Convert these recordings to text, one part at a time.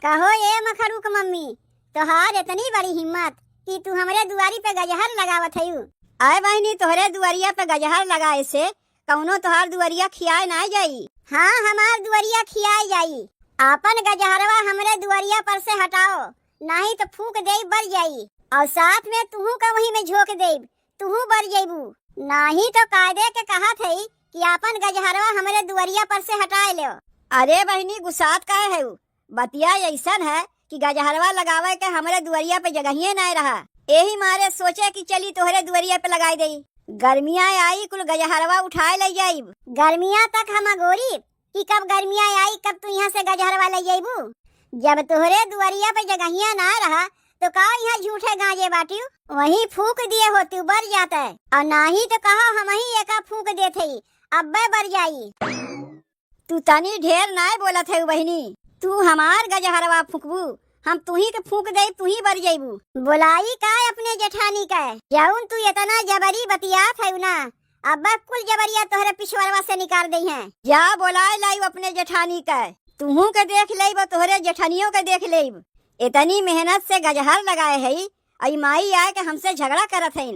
कहो ये मखरूक मम्मी, तोहार इतनी बड़ी हिम्मत कि तू हमरे दुआरी पे गजहर लगावत हयू। आए बहनी, तोहरे दुआरिया पे गजहर लगाए से कौनो तोहार दुआरिया खियाए ना जाई। हाँ, हमार दुआरिया खियाई जाई। आपन गजहरवा हमरे दुआरिया पर से हटाओ, नहीं तो फूक देई बर जाई, और साथ में तुहू का वही में झोंक देब, तुहू बर जाइबू। नहीं तो कायदे के कहा थई कि आपन गजहरवा हमरे दुआरिया पर से हटाए लो। अरे बहनी, गुस्सात काहे है? बतिया ऐसन है कि गजहरवा लगावे के हमरे दुआरिया पे जगहिए नहीं रहा। यही मारे सोचे कि चली तोहरे दुआरिया पे लगाई दई। गर्मिया आई कुल गजहरवा उठाए ले जाइब। गर्मिया तक हम गोरी कि कब गर्मिया आई कब तू यहाँ से गजहरवा ले जाइबू। जब तोहरे दुआरिया पे जगहिया ना रहा तो का यहाँ झूठे गांजे बाटियो, वही फूक दिए होती बर जाता है, और नहीं तो कहा हम ही एका फूक देते ही अब बर जाई। तू तनी ढेर ना बोलत है बहनी। तू हमार गजहरवा फूकबू, हम तू ही के फूक दे, तू ही बर जाइबू। बुलाई का अपने जेठानी का जाऊन तू इतना जबरी बतियात है ना, अब कुल जबरिया तोहरे पिछवरवा से निकाल दी है। जा बोलाए लाई अपने जेठानी का, तूहू के देख लेब, तोहरे जेठानियों के देख लेब। इतनी मेहनत से गजहर लगाए है, आई माई आए के हमसे झगड़ा करत है।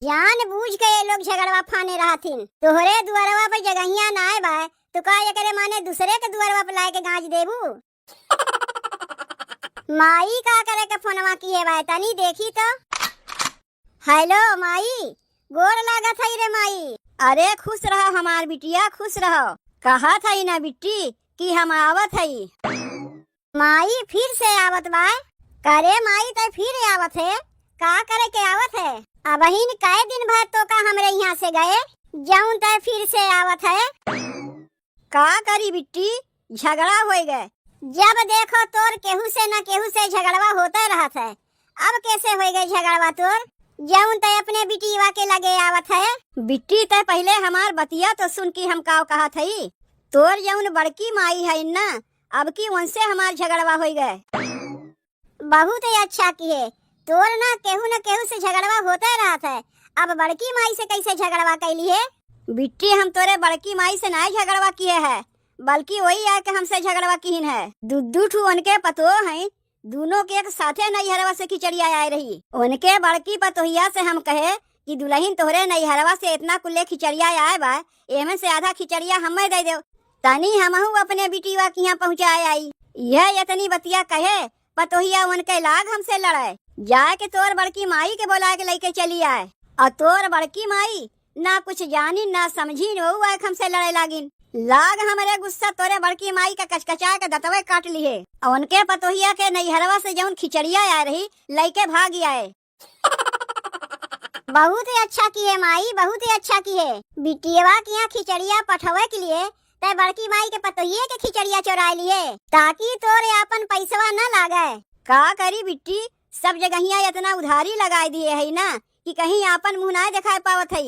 जान बूझ के ये लोग झगड़वा फाने रहथिन। तोहरे दुआरवा पे जगहिया ना आए बा तो का ये करे माने दूसरे के दुआरवा पे लाए के गांज देबू। माई का करे के फोनवा किए बा तनी देखी तो। हेलो माई, गोर लागत है रे माई। अरे खुश रहो हमार बिटिया, खुश रहो। कहा था ना बिट्टी कि हम आवत है। माई फिर से आवत बा? करे माई ते फिर आवत है, का करे के आवत है? अब हिन कई दिन भर तो का हमरे यहाँ से गए जाऊं ते फिर से आवत है। का करी बिट्टी, झगड़ा हो गए। जब देखो तोर केहू से न केहू से झगड़वा होता रहत है। अब कैसे हो गए झगड़वा तोर? जाऊं ते अपने बिटिया के लगे आवत है। बिट्टी ते पहले हमार बतिया तो सुन की हम का कहा थई। तोर जौन बड़की माई है ना, अब की उनसे हमार झगड़वा हो गए। बहुत ही अच्छा किए, तोर ना केहू से झगड़वा होता रहत है, अब बड़की माई से कैसे झगड़वा कैली है? बिट्टी, हम तोरे बड़की माई से नहीं झगड़वा किए है, बल्कि वही आके हमसे झगड़वा कीन है। दू ठू उनके पतो हैं, दोनों के एक साथे नैहरवा से खिचड़िया आए रही। उनके बड़की पतोहिया से हम कहे कि दुल्हन तोहरे नैहरवा से इतना कुल्ले खिचड़िया आए बा, एमे से आधा खिचड़िया हमें दे दो, तनी हमहू अपने बिटिया के यहाँ पहुँचाए आई। यह इतनी बतिया कहे पतोहिया उनके लाग हमसे लड़े। जाए के तोर बड़की माई के बोला के लेके चली आए, और तोर बड़की माई ना कुछ जानी ना समझी न हमसे लड़े लागिन। लाग हमारे गुस्सा तोरे बड़की माई का कचकचा के दतवे काट लिए, और उनके पतोहिया के नैहरवा से जौन खिचड़िया आ रही लेके भाग आए। बहुत ही अच्छा किए माई, बहुत ही अच्छा किए। बिटिया के यहाँ खिचड़िया पठवे के लिए ते बड़की माई के पतोहिए के खिचड़िया चुरा लिए, ताकि तोरे अपन पैसवा न लागे। का करी बिट्टी, सब जगहिया इतना उधारी लगाए दिए है ना कि कहीं आपन मुँह ना दिखाई पावत है।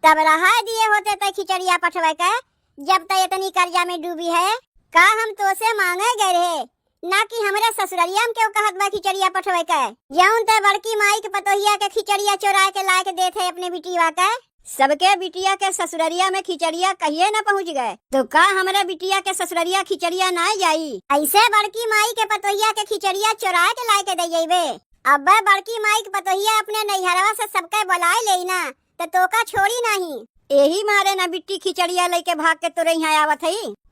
तब रहा दिए होते ते खिचड़िया पठवे के, जब तक इतनी कर्जा में डूबी है। का हम तो से मांगे गए रहे ना कि हमरे ससुरलिया में क्यों कहत बा खिचड़िया पठवे के? जौन ते बड़की माई के पतोहिया के खिचड़िया चुरा के ला के देते अपने बिटिया के। सबके बिटिया के ससुररिया में खिचड़िया कहिए न पहुँच गए तो का हमारे बिटिया के ससुररिया खिचड़िया ना जाई? ऐसे बड़की माई के पतोहिया के खिचड़िया चुरा के ला के दे जाइबे। अब बड़की माई के पतोहिया अपने नैहरवा से सबके बुलाए लेना तो का छोड़ी नहीं। यही मारे न बिट्टी खिचड़िया लेके भाग के तोरे यहाँ आवत है।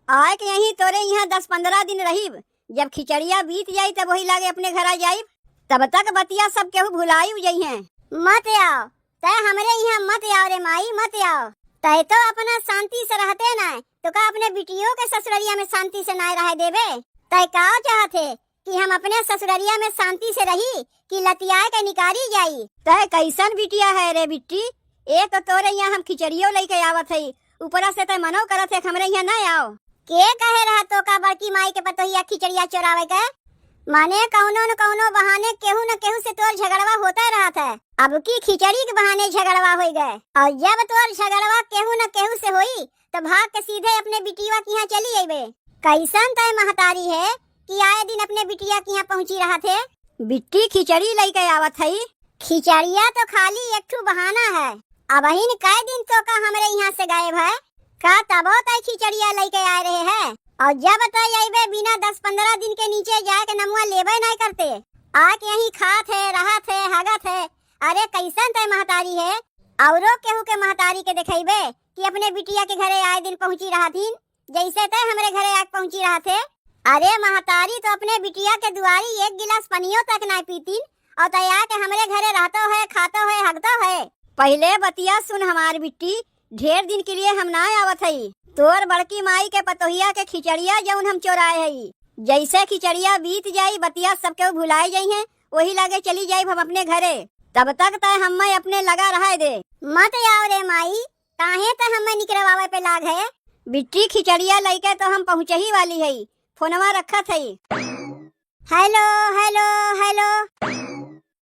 आए के यही तोरे यहाँ 10-15 दिन रही, जब खिचड़िया बीत जाई तब वही लागे अपने घर आ जाई। तब तक बतिया सब केहू भुलाई जाई हैं। मत आओ तय हमरे यहाँ, मत आओ रे माई, मत आओ। तय तो अपना शांति से रहते ना तो का अपने बिटियों के ससुररिया में शांति से ना रह देवे? तय का चाहते कि हम अपने ससुररिया में शांति से रही कि लतियाए के निकारी जाई? तय कैसन बिटिया है रे बिट्टी, एक तो तोरे यहाँ हम खिचड़ियों लेके आवत है, ऊपरा से तय मनो करत है हमरे यहाँ ना आओ। के कहे रहा तो का बड़की माई के पतोहिया खिचड़िया चुरावे के? माने कौनो न कौनो बहाने केहू न केहू से तोर झगड़वा होता रहता है। अब की खिचड़ी के बहाने झगड़वा हो गए, और जब तोर झगड़वा केहू न केहू से होई तो भाग के सीधे अपने बिटिया के यहाँ चली आइबे। कैसन तय महतारी है कि आए दिन अपने बिटिया के यहाँ पहुँची रहा थे। बिट्टी खिचड़ी लेके आवत है। खिचड़िया तो खाली एक ठू बहाना है। अब इन कई दिन तो का हमरे यहाँ से गायब है का? तबो तय खिचड़िया लेके आ रहे हैं। और जब तय अइबे बिना 10-15 दिन के नीचे जाए के नमुआ लेबे नहीं करते। आके यहीं खात है, रहत है, हगत है। अरे कैसन तय महतारी है। औरो केहू के महतारी के देखेबे कि अपने बिटिया के घरे आए दिन पहुंची रहतीन, जैसे तय हमरे घरे आके पहुंची रहा थे। अरे महतारी तो अपने बिटिया के दुआरी एक गिलास पनियो तक नहीं पीतीन और तया के हमरे घरे रहतो है, खातो है, हगतो है। पहले बतिया सुन हमार बिट्टी, ढेर दिन के लिए हम ना आवत हई। तोर बड़की माई के पतोहिया के खिचड़िया जौन हम चोराए हई, जैसे खिचड़िया बीत जाई बतिया सबके भुलाए जाई है, वही लागे चली जाई हम अपने घरे। तब तक तय हमें अपने लगा रहा दे। मत आओ रे माई, काहे त हमें निकलवावे पे लाग है। बिट्टी खिचड़िया लेके तो हम पहुँच ही वाली है, फोनवा रखत हई। Hello hello hello.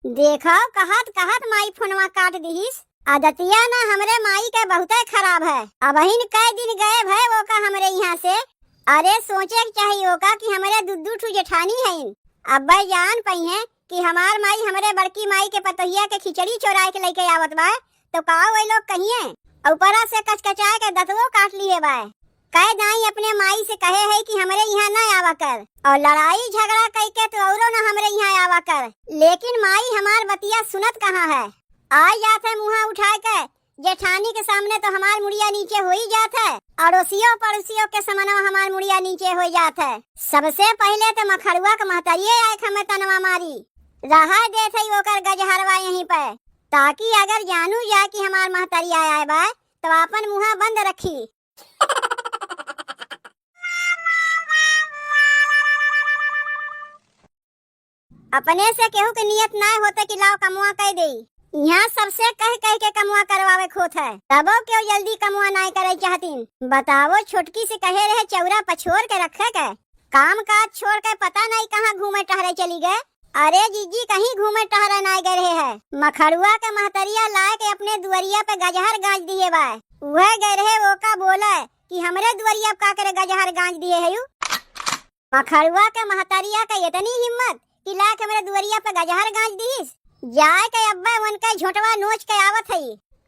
देखो कहत कहत माई फोनवा काट दीहिस। आदतिया ना हमरे माई के बहुते खराब है। अब हिन कई दिन गए भय वो का हमरे यहाँ से। अरे सोचे के चाहिए का कि हमरे दुद्दू ठू जेठानी है। अब भाई जान पई है कि हमार माई हमरे बड़की माई के पतोहिया के खिचड़ी चोराए के लेके आवत बा, तो का वो लोग कहिए ऊपरा से कचकचाए के दतवो काट लिए बा। कह दाई अपने माई से कहे है कि हमरे यहाँ न आवा कर, और लड़ाई झगड़ा कह के तो औरो न हमरे यहाँ आवा कर। लेकिन माई हमार बतिया सुनत कहाँ है। आ जात है मुँह उठा के जेठानी के सामने तो हमार मुड़िया नीचे हो ही जात है, अड़ोसियों पड़ोसियों के समनवा हमार मुड़िया नीचे हो जात है। सबसे पहले तो मखड़ुआ के महतरिये आए हमें तनवा मारी रहा देत है ओकर गजहरवा यहीं पे, ताकि अगर जानू जाए कि हमार महतरिया आए बा तो अपन मुँह बंद रखी। अपने से केहू के नियत ना होते कि लाओ कमुआ कह दे। यहाँ सबसे कह कह के कमुआ करवावे खोत है, तबो क्यों जल्दी कमुआ नहीं करे चाहतीन। बताओ छोटकी से कहे रहे चौरा पछोड़ के रखे के, काम काज छोड़ के पता नहीं कहाँ घूमे टहरे चली गए। अरे जीजी कहीं घूमे टहरे नहीं गए रहे है। मखड़ुआ के महतरिया लाए के अपने दुआरिया पे गजहर गांज दिए बा। वह गए रहे वो का बोले कि हमरे दुआरिया का करे गजहर गांज दिए है। मखड़ुआ के महतरिया का इतनी हिम्मत कि ला के मेरे दुआरिया पे गजहर गांज दीस। जाए के अब्बा उनका झोटवा नोच के आवत है।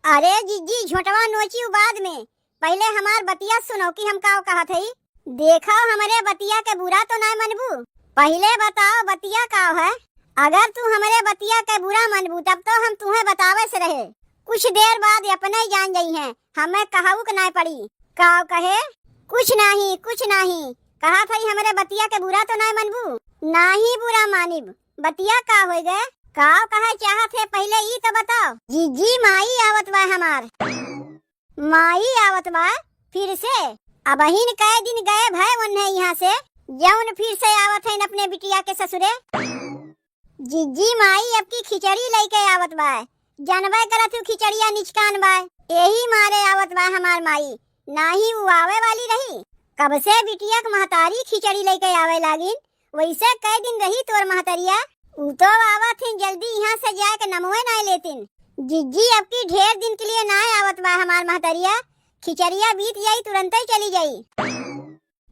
अरे जीजी झोटवा नोची बाद में, पहले हमार बतिया सुनो कि हम का कहत है। देखो हमारे बतिया के बुरा तो नहीं मनबू, पहले बताओ बतिया का है। अगर तू हमारे बतिया के बुरा मनबू तब तो हम तुम्हें बतावे से रहे। कुछ देर बाद अपने ही जान गई है, हमें कहाऊ के नहीं पड़ी। काव कहे कुछ नहीं कहा था हमारे बतिया के बुरा तो नहीं मनबू। नहीं बुरा मानिब, बतिया का हो गए काव कहे चाहत है पहले ई तो बताओ। जीजी माई आवत बा हमार, माई आवत बा फिर से। अब हिन कई दिन गए भय उन्हें यहाँ से, जौन फिर से आवत है अपने बिटिया के ससुरे। जीजी माई अब की खिचड़ी लेके आवत बा, जानबे करत हूँ खिचड़िया निचकान बा, यही मारे आवत बा हमार माई। नाही वो आवे वाली रही, कब से बिटिया के महतारी खिचड़ी लेके आवे लागिन। वैसे कई दिन रही तोर महतरिया, उ तो आवत थी जल्दी यहाँ से जाए के नमवे नहीं लेतिन। जिज्जी अब की ढेर दिन के लिए ना आवत बा हमार महतरिया, खिचड़िया बीत जाई तुरंत ही चली जाई।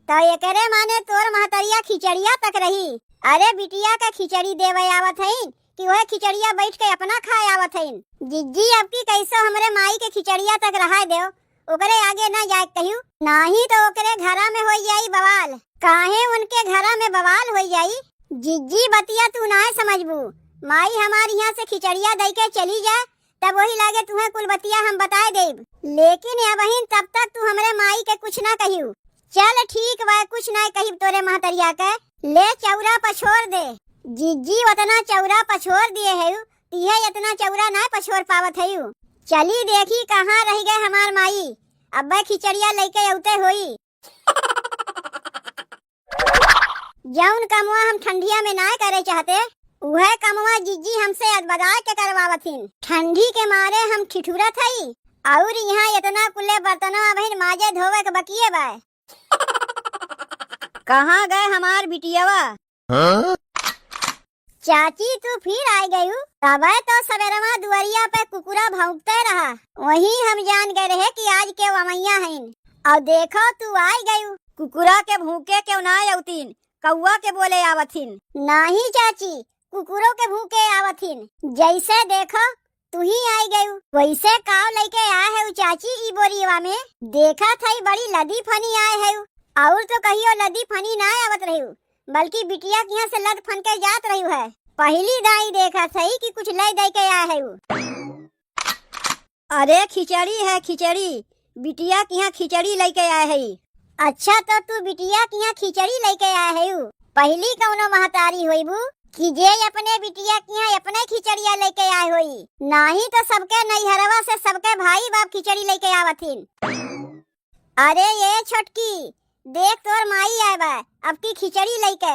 तो ये करे माने तोर महतरिया खिचड़िया तक रही। अरे बिटिया का खिचड़ी देवे आवत है कि वह खिचड़िया बैठ के अपना खाए आवत है। जिज्जी अब की कैसो हमरे माई के खिचड़िया तक रहा दो, ओकरे आगे ना जाए कहूँ, नहीं तो ओकरे घरा में हो जाई बवाल। काहे उनके घरा में बवाल हो जाई। जिज्जी बतिया तू ना समझबू, माई हमारी यहाँ से खिचड़िया दे के चली जाए तब वही लागे तुम्हें कुल बतिया हम बताए देब। लेकिन या बहन तब तक तू हमरे माई के कुछ ना कहियो। चल ठीक बा, कुछ ना कही तोरे महतरिया के, ले चौरा पछोड़ दे। जिज्जी उतना चौरा पछोड़ दिए है, तिहे इतना चौरा ना पछोड़ पावत है। चली देखी कहाँ रह गए हमार माई, अब खिचड़िया लेके औते होई। जौन कमुआ हम ठंडिया में ना करे चाहते, वह कमुआ जिज्जी हमसे अदबदा के करवावथिन। ठंडी के मारे हम ठिठुरत हई, और यहाँ इतना कुल्ले बर्तनों बहन माजे धोवे के बकिए बा। कहाँ गए हमार बिटियावा? चाची तू फिर आ गई। तब तो सवेरमा दुआरिया पे कुकुरा भौंकते रहा, वही हम जान गए रहे कि आज के वमैया हैं। और देखो तू आ गई। कुकुरा के भूखे क्यों ना औतीन, कौआ के बोले आवथिन। नहीं चाची, कुकुरों के भूखे आवथिन। जैसे देखो तू ही आई गई, वैसे काव लेके आए है चाची। ई बोरिया में देखा थई बड़ी लदी फनी आए है। और तो कहियो लदी फनी ना आवत रही, बल्कि बिटिया के यहाँ से लद फन के जात रही है। पहली दाई देखा सही कि कुछ ले दे के आया है उ। अरे खिचड़ी है खिचड़ी, बिटिया के यहाँ खिचड़ी लेके आए है। अच्छा तो तू बिटिया के यहाँ खिचड़ी लेके आया है उ। पहली कौनो महतारी होई बू कि जे अपने बिटिया के यहाँ अपने खिचड़िया लेके आए होई, नहीं तो सबके नैहरवा से सबके भाई बाप खिचड़ी लेके आवथिन। अरे ये छोटकी देख तोर माई आए बा अब की खिचड़ी लेके।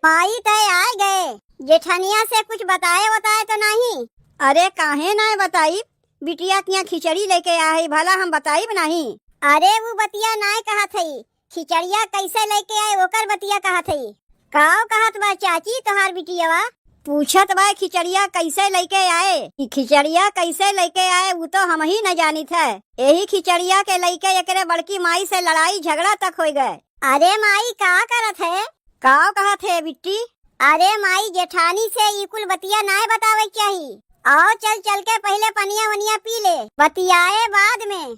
माई तय आ गए, जेठनिया से कुछ बताए तो नहीं? अरे काहे ना बताई, बिटिया के यहाँ खिचड़ी लेके आए है, भला हम बताई नहीं? अरे वो बतिया नाय कहा थई, खिचड़िया कैसे लेके आए ओकर बतिया कहा थई। काव कहत बा चाची तोहार बिटियावा? पूछत बा खिचड़िया कैसे लेके आए। कि खिचड़िया कैसे लेके आए वो तो हम ही न जानी थे। यही खिचड़िया के लेके एकरे बड़की माई से लड़ाई झगड़ा तक हो गए। अरे माई का करत है? काव कहा थे बिट्टी? अरे माई जेठानी से ई कुल बतिया नाय बतावे चाहिए। आओ चल चल के पहले पनिया वनिया पी ले, बतियाए बाद में।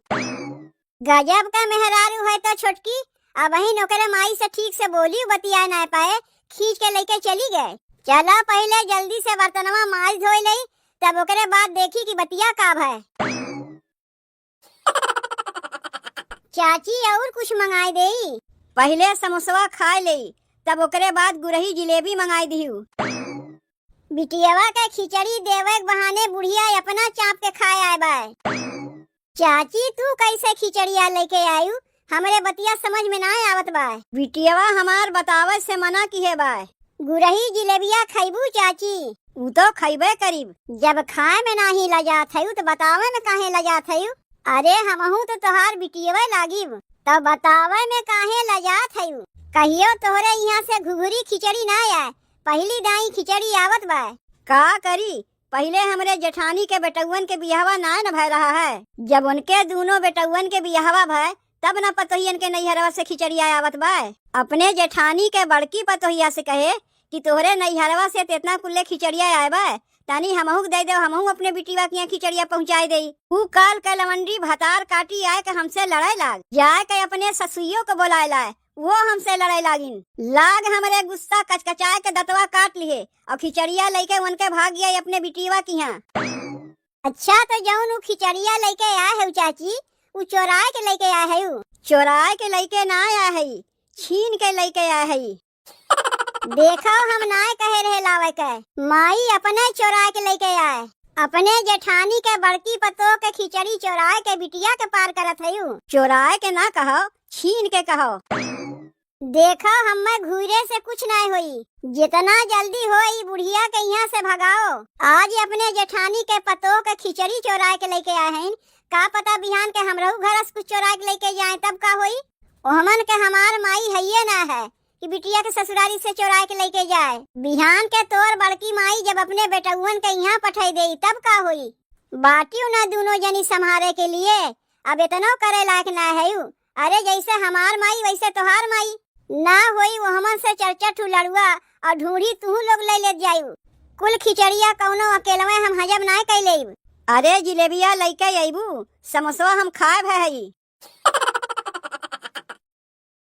गजब का मेहरारू है तो छोटकी, अब वही नौकरे माई से ठीक से बोली बतिया ना पाए, खींच के लेके चली गए। चला पहले जल्दी से बर्तनवा माज धोई ले, तब ओकरे बाद देखी कि बतिया काब है। चाची और कुछ मंगाई देई? पहले समोसवा खाए ले, तब ओकरे बाद गुरही जिलेबी मंगाई दिहू। बिटियावा के खिचड़ी देवे के बहाने बुढ़िया अपना चाप के खाए आए बाय। चाची तू कैसे खिचड़िया लेके आयु? हमरे बतिया समझ में ना आवत बा। बिटियावा हमार बतावे से मना की है बा। गुरही जिलेबिया खैबू चाची? उ तो खैबे करीब। जब खाए में नाही लजात है तो बतावे में काहे लजात है? अरे हमहू तो तोहार बिटियावा लागिब, तब बतावे में काहे लजात है? कहियो तोहरे यहाँ से घुघरी खिचड़ी ना आए, पहली दाई खिचड़ी आवत बा। का करी, पहले हमरे जेठानी के बेटउन के बियाहवा ना न भय रहा है। जब उनके दोनों बेटउन के बियाहवा भय तब न पतोहियन के नैहरवा से खिचड़िया आवत बा। अपने जेठानी के बड़की पतोहिया से कहे कि तोहरे नैहरवा से इतना कुल्ले खिचड़िया आए बा, तानी हमहू दे दे, हमहू अपने बिटिया के यहाँ खिचड़िया पहुँचाए दे। ऊ काल के लवंडी भतार काटी आए के हमसे लड़ाई लाग, जाए के अपने ससुइयों को बुलाए लाए, वो हमसे लड़ाई लागिन। लाग हमरे गुस्सा कचकचाए के दतवा काट लिए और खिचड़िया लेके उनके भाग गए अपने बिटिया की यहाँ। अच्छा तो जौन खिचड़िया लेके आए है चाची, उ चोराए के लेके आए है? चोराए के लेके ना आया है, छीन के लेके आया है। देखो हम नाय कहे रहे लावे के, माई अपने चोराए के लेके आए। अपने जेठानी के बड़की पतो के खिचड़ी चोराए के बिटिया के पार करत है। चोराए के ना कहो, छीन के कहो। देखो हमें घूरे से कुछ नहीं हुई, जितना जल्दी हो ई बुढ़िया के यहाँ से भगाओ। आज अपने जेठानी के पतो के खिचड़ी चोराए के लेके आए हैं, का पता बिहान के हमरहू घर से कुछ चोरा के लेके जाए तब का होई। ओहमन के हमार माई है ना है कि बिटिया के ससुरारी से चोरा के लेके जाए। बिहान के तोर बड़की माई जब अपने बेटउन के यहाँ पठाई दे तब का होई। बाटियों ना दोनों जनी संभारे के लिए, अब इतनो करे लायक ना है। अरे जैसे हमार माई वैसे तोहार माई ना होई, वो हमन से चर्चा ठू लड़ुआ और ढूंढी तू लोग ले ले जायु। कुल खिचड़िया कौनो अकेलवे हम हजम ना कैले। अरे जिलेबिया लेके आईबू, समोसा हम खाए है।